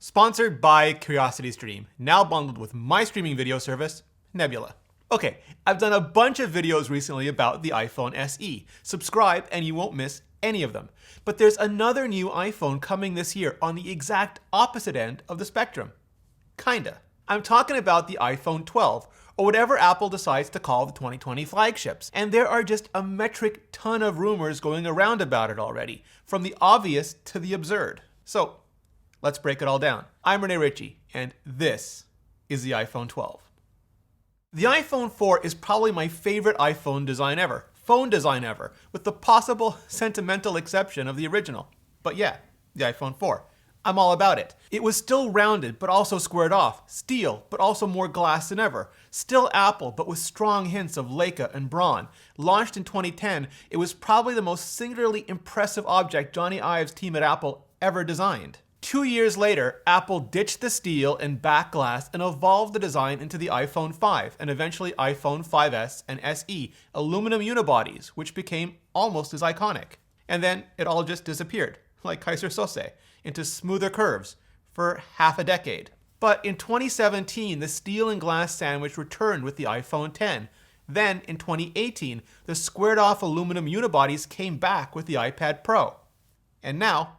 Sponsored by CuriosityStream, now bundled with my streaming video service, Nebula. Okay, I've done a bunch of videos recently about the iPhone SE. Subscribe and you won't miss any of them. But there's another new iPhone coming this year on the exact opposite end of the spectrum. Kinda. I'm talking about the iPhone 12, or whatever Apple decides to call the 2020 flagships. And there are just a metric ton of rumors going around about it already, from the obvious to the absurd. So, let's break it all down. I'm Rene Ritchie, and this is the iPhone 12. The iPhone 4 is probably my favorite iPhone design ever, phone design ever, with the possible sentimental exception of the original. But yeah, the iPhone 4. I'm all about it. It was still rounded, but also squared off. Steel, but also more glass than ever. Still Apple, but with strong hints of Leica and Braun. Launched in 2010, it was probably the most singularly impressive object Johnny Ive's team at Apple ever designed. 2 years later, Apple ditched the steel and back glass and evolved the design into the iPhone 5 and eventually iPhone 5S and SE aluminum unibodies, which became almost as iconic. And then it all just disappeared, like Kaiser Sose, into smoother curves for half a decade. But in 2017, the steel and glass sandwich returned with the iPhone X. Then in 2018, the squared off aluminum unibodies came back with the iPad Pro. And now,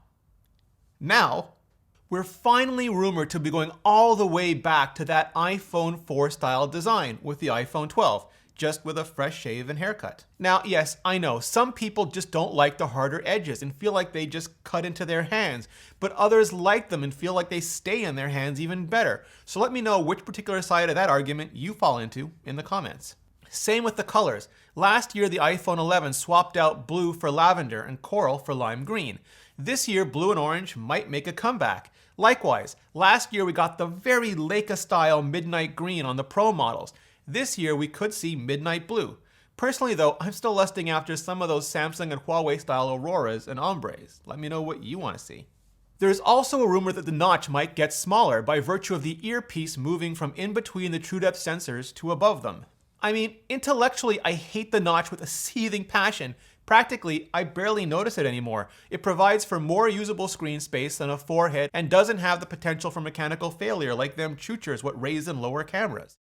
we're finally rumored to be going all the way back to that iPhone 4 style design with the iPhone 12, just with a fresh shave and haircut. Now, yes, I know, some people just don't like the harder edges and feel like they just cut into their hands, but others like them and feel like they stay in their hands even better. So let me know which particular side of that argument you fall into in the comments. Same with the colors. Last year, the iPhone 11 swapped out blue for lavender and coral for lime green. This year, blue and orange might make a comeback. Likewise, last year we got the very Leica-style midnight green on the Pro models. This year we could see midnight blue. Personally though, I'm still lusting after some of those Samsung and Huawei-style auroras and ombres. Let me know what you want to see. There's also a rumor that the notch might get smaller by virtue of the earpiece moving from in between the true depth sensors to above them. I mean, intellectually I hate the notch with a seething passion. Practically, I barely notice it anymore. It provides for more usable screen space than a forehead and doesn't have the potential for mechanical failure like them choochers what raise and lower cameras.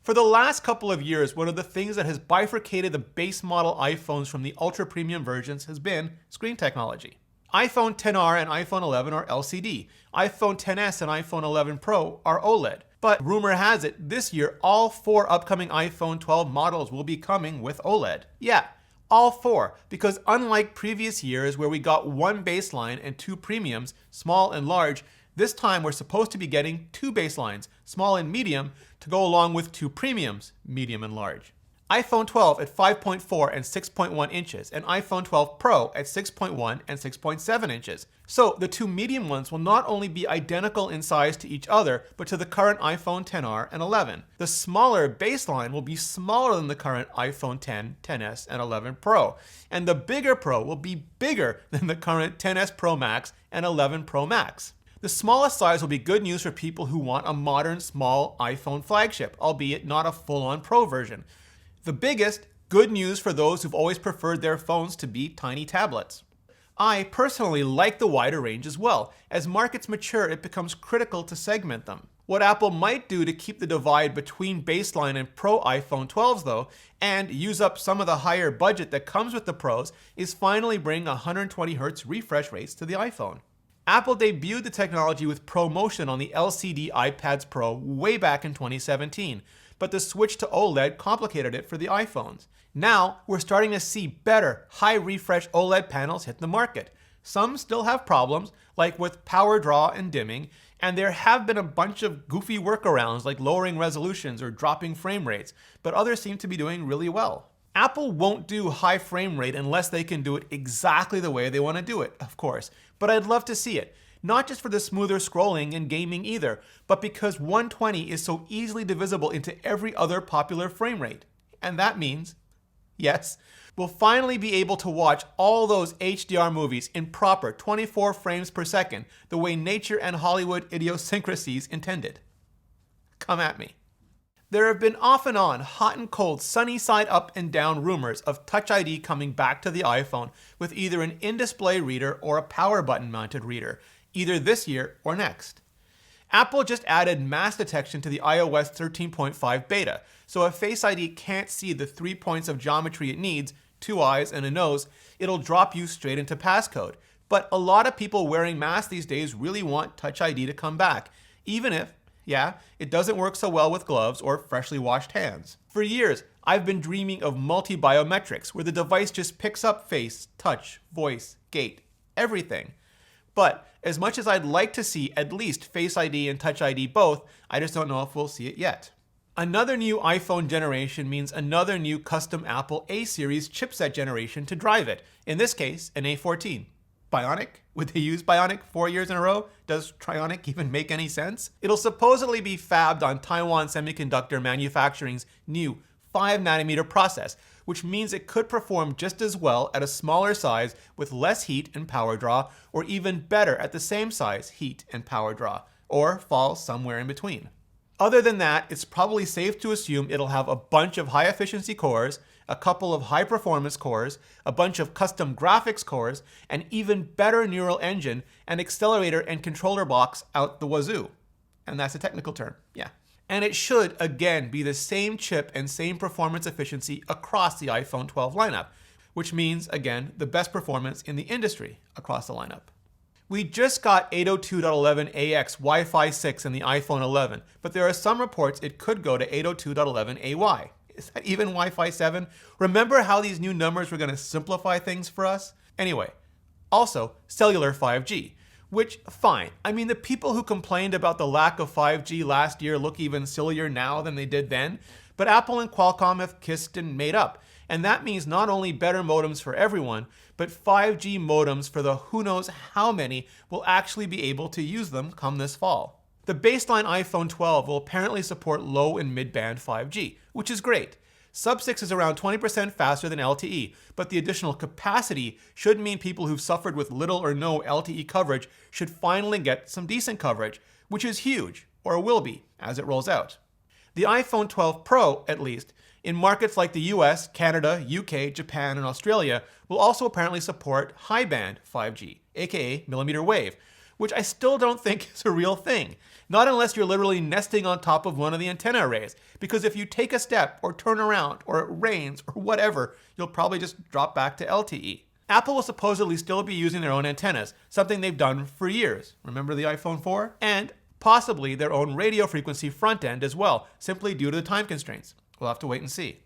For the last couple of years, one of the things that has bifurcated the base model iPhones from the ultra premium versions has been screen technology. iPhone XR and iPhone 11 are LCD. iPhone XS and iPhone 11 Pro are OLED. But rumor has it, this year all 4 upcoming iPhone 12 models will be coming with OLED. Yeah, all 4, because unlike previous years where we got 1 baseline and 2 premiums, small and large, this time we're supposed to be getting 2 baselines, small and medium, to go along with 2 premiums, medium and large. iPhone 12 at 5.4 and 6.1 inches, and iPhone 12 Pro at 6.1 and 6.7 inches. So the 2 medium ones will not only be identical in size to each other, but to the current iPhone XR and 11. The smaller baseline will be smaller than the current iPhone X, XS, and 11 Pro. And the bigger Pro will be bigger than the current XS Pro Max and 11 Pro Max. The smallest size will be good news for people who want a modern small iPhone flagship, albeit not a full-on Pro version. The biggest, good news for those who've always preferred their phones to be tiny tablets. I personally like the wider range as well. As markets mature, it becomes critical to segment them. What Apple might do to keep the divide between baseline and Pro iPhone 12s though, and use up some of the higher budget that comes with the Pros, is finally bring 120Hz refresh rates to the iPhone. Apple debuted the technology with ProMotion on the LCD iPads Pro way back in 2017, but the switch to OLED complicated it for the iPhones. Now, we're starting to see better, high refresh OLED panels hit the market. Some still have problems, like with power draw and dimming, and there have been a bunch of goofy workarounds like lowering resolutions or dropping frame rates, but others seem to be doing really well. Apple won't do high frame rate unless they can do it exactly the way they want to do it, of course, but I'd love to see it. Not just for the smoother scrolling and gaming either, but because 120 is so easily divisible into every other popular frame rate. And that means, yes, we'll finally be able to watch all those HDR movies in proper 24 frames per second, the way nature and Hollywood idiosyncrasies intended. Come at me. There have been off and on, hot and cold, sunny side up and down rumors of Touch ID coming back to the iPhone with either an in-display reader or a power button mounted reader, either this year or next. Apple just added mask detection to the iOS 13.5 beta, so if Face ID can't see the 3 points of geometry it needs, 2 eyes and a nose, it'll drop you straight into passcode. But a lot of people wearing masks these days really want Touch ID to come back, even if, yeah, it doesn't work so well with gloves or freshly washed hands. For years, I've been dreaming of multi-biometrics, where the device just picks up face, touch, voice, gait, everything. But as much as I'd like to see at least Face ID and Touch ID both, I just don't know if we'll see it yet. Another new iPhone generation means another new custom Apple A-series chipset generation to drive it, in this case, an A14. Bionic? Would they use Bionic 4 years in a row? Does Trionic even make any sense? It'll supposedly be fabbed on Taiwan Semiconductor Manufacturing's new 5nm process, which means it could perform just as well at a smaller size with less heat and power draw, or even better at the same size, heat and power draw, or fall somewhere in between. Other than that, it's probably safe to assume it'll have a bunch of high-efficiency cores, a couple of high-performance cores, a bunch of custom graphics cores, an even better neural engine, and accelerator and controller blocks out the wazoo. And that's a technical term, yeah. And it should, again, be the same chip and same performance efficiency across the iPhone 12 lineup, which means, again, the best performance in the industry across the lineup. We just got 802.11ax Wi-Fi 6 in the iPhone 11, but there are some reports it could go to 802.11ay. Is that even Wi-Fi 7? Remember how these new numbers were going to simplify things for us? Anyway, also cellular 5G, which, fine. I mean, the people who complained about the lack of 5G last year look even sillier now than they did then, but Apple and Qualcomm have kissed and made up. And that means not only better modems for everyone, but 5G modems for the who knows how many will actually be able to use them come this fall. The baseline iPhone 12 will apparently support low and mid-band 5G, which is great. Sub-6 is around 20% faster than LTE, but the additional capacity should mean people who've suffered with little or no LTE coverage should finally get some decent coverage, which is huge, or will be, as it rolls out. The iPhone 12 Pro, at least, in markets like the US, Canada, UK, Japan, and Australia, will also apparently support high-band 5G, aka millimeter wave, which I still don't think is a real thing. Not unless you're literally nesting on top of one of the antenna arrays, because if you take a step or turn around or it rains or whatever, you'll probably just drop back to LTE. Apple will supposedly still be using their own antennas, something they've done for years. Remember the iPhone 4? And possibly their own radio frequency front end as well, simply due to the time constraints. We'll have to wait and see.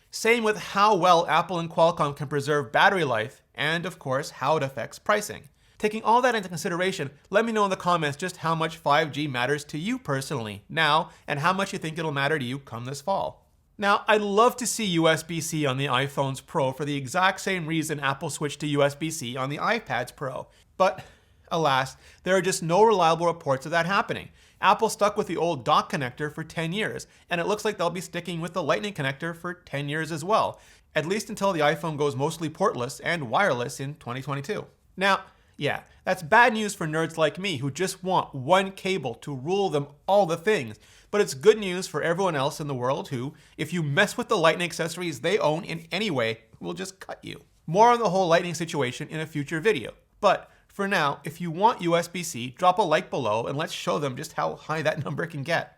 Same with how well Apple and Qualcomm can preserve battery life, and of course, how it affects pricing. Taking all that into consideration, let me know in the comments just how much 5G matters to you personally now, and how much you think it'll matter to you come this fall. Now, I'd love to see USB-C on the iPhones Pro for the exact same reason Apple switched to USB-C on the iPads Pro. But alas, there are just no reliable reports of that happening. Apple stuck with the old dock connector for 10 years, and it looks like they'll be sticking with the Lightning connector for 10 years as well, at least until the iPhone goes mostly portless and wireless in 2022. Now, yeah, that's bad news for nerds like me who just want one cable to rule them all the things, but it's good news for everyone else in the world who, if you mess with the Lightning accessories they own in any way, will just cut you. More on the whole Lightning situation in a future video, but for now, if you want USB-C, drop a like below and let's show them just how high that number can get.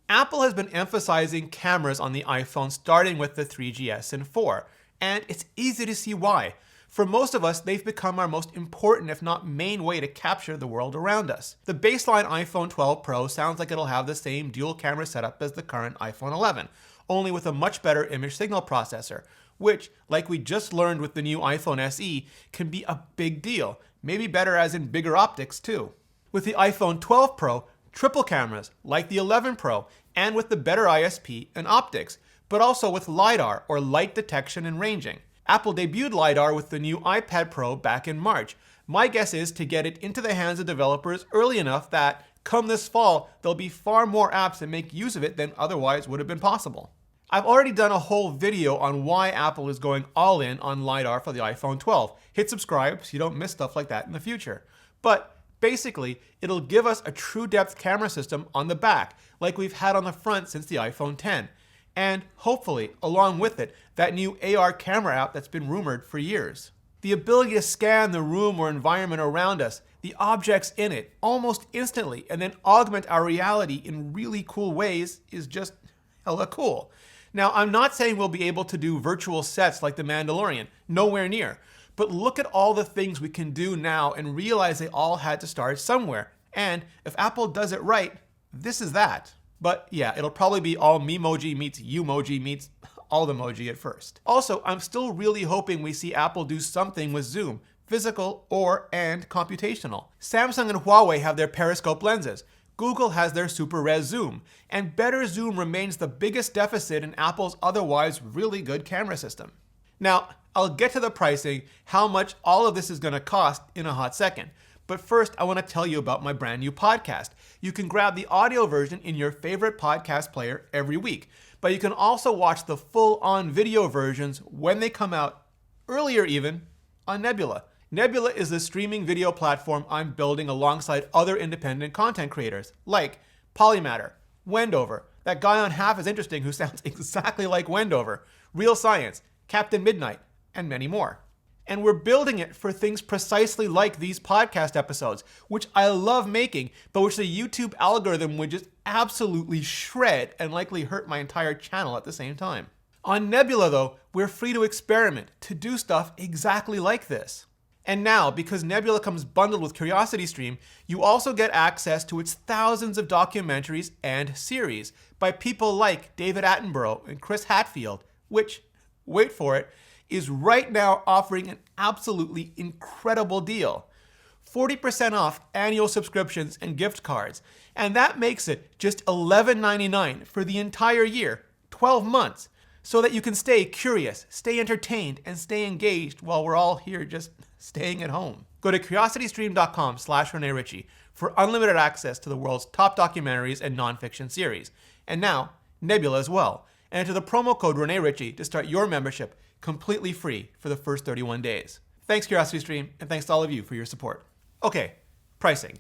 Apple has been emphasizing cameras on the iPhone starting with the 3GS and 4, and it's easy to see why. For most of us, they've become our most important, if not main way to capture the world around us. The baseline iPhone 12 Pro sounds like it'll have the same dual camera setup as the current iPhone 11, only with a much better image signal processor, which, like we just learned with the new iPhone SE, can be a big deal. Maybe better as in bigger optics too. With the iPhone 12 Pro, triple cameras like the 11 Pro, and with the better ISP and optics, but also with LiDAR or light detection and ranging. Apple debuted LiDAR with the new iPad Pro back in March. My guess is to get it into the hands of developers early enough that, come this fall, there'll be far more apps that make use of it than otherwise would have been possible. I've already done a whole video on why Apple is going all in on LiDAR for the iPhone 12. Hit subscribe so you don't miss stuff like that in the future. But basically, it'll give us a true depth camera system on the back, like we've had on the front since the iPhone 10. And hopefully, along with it, that new AR camera app that's been rumored for years. The ability to scan the room or environment around us, the objects in it almost instantly and then augment our reality in really cool ways is just hella cool. Now, I'm not saying we'll be able to do virtual sets like The Mandalorian, nowhere near. But look at all the things we can do now and realize they all had to start somewhere. And if Apple does it right, this is that. But yeah, it'll probably be all Memoji meets Umoji meets all the emoji at first. Also, I'm still really hoping we see Apple do something with zoom, physical and computational. Samsung and Huawei have their periscope lenses. Google has their super res zoom, and better zoom remains the biggest deficit in Apple's otherwise really good camera system. Now, I'll get to the pricing, how much all of this is going to cost in a hot second. But first, I want to tell you about my brand new podcast. You can grab the audio version in your favorite podcast player every week, but you can also watch the full-on video versions when they come out, earlier even, on Nebula. Nebula is the streaming video platform I'm building alongside other independent content creators, like Polymatter, Wendover, that guy on Half is Interesting who sounds exactly like Wendover, Real Science, Captain Midnight, and many more. And we're building it for things precisely like these podcast episodes, which I love making, but which the YouTube algorithm would just absolutely shred and likely hurt my entire channel at the same time. On Nebula, though, we're free to experiment, to do stuff exactly like this. And now, because Nebula comes bundled with CuriosityStream, you also get access to its thousands of documentaries and series by people like David Attenborough and Chris Hadfield, which, wait for it, is right now offering an absolutely incredible deal. 40% off annual subscriptions and gift cards. And that makes it just $11.99 for the entire year, 12 months, so that you can stay curious, stay entertained, and stay engaged while we're all here just staying at home. Go to curiositystream.com/Rene Ritchie for unlimited access to the world's top documentaries and nonfiction series. And now, Nebula as well. And enter the promo code Rene Ritchie to start your membership completely free for the first 31 days. Thanks, CuriosityStream, and thanks to all of you for your support. Okay, pricing.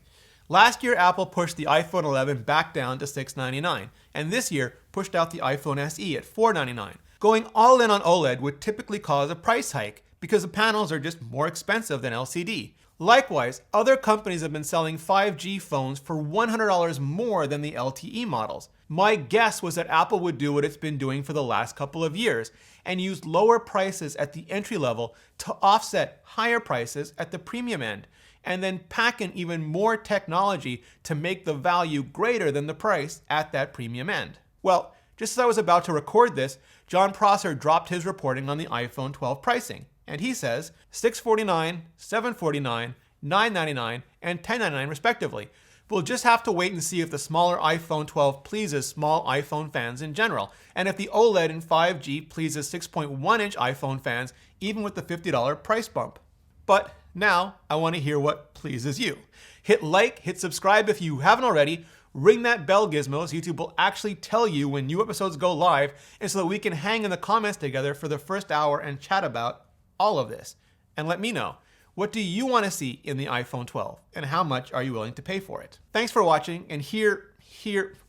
Last year, Apple pushed the iPhone 11 back down to $699, and this year pushed out the iPhone SE at $499. Going all in on OLED would typically cause a price hike because the panels are just more expensive than LCD. Likewise, other companies have been selling 5G phones for $100 more than the LTE models. My guess was that Apple would do what it's been doing for the last couple of years and use lower prices at the entry level to offset higher prices at the premium end, and then pack in even more technology to make the value greater than the price at that premium end. Well, just as I was about to record this, John Prosser dropped his reporting on the iPhone 12 pricing. And he says $649, $749, $999, and $1099 respectively. We'll just have to wait and see if the smaller iPhone 12 pleases small iPhone fans in general, and if the OLED in 5G pleases 6.1-inch iPhone fans, even with the $50 price bump. But now I want to hear what pleases you. Hit like, hit subscribe if you haven't already, ring that bell gizmo so YouTube will actually tell you when new episodes go live, and so that we can hang in the comments together for the first hour and chat about all of this. And let me know, what do you want to see in the iPhone 12 and how much are you willing to pay for it? Thanks for watching, and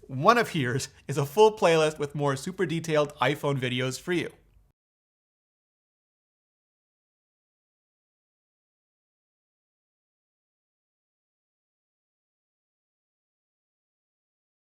one of here's is a full playlist with more super detailed iPhone videos for you.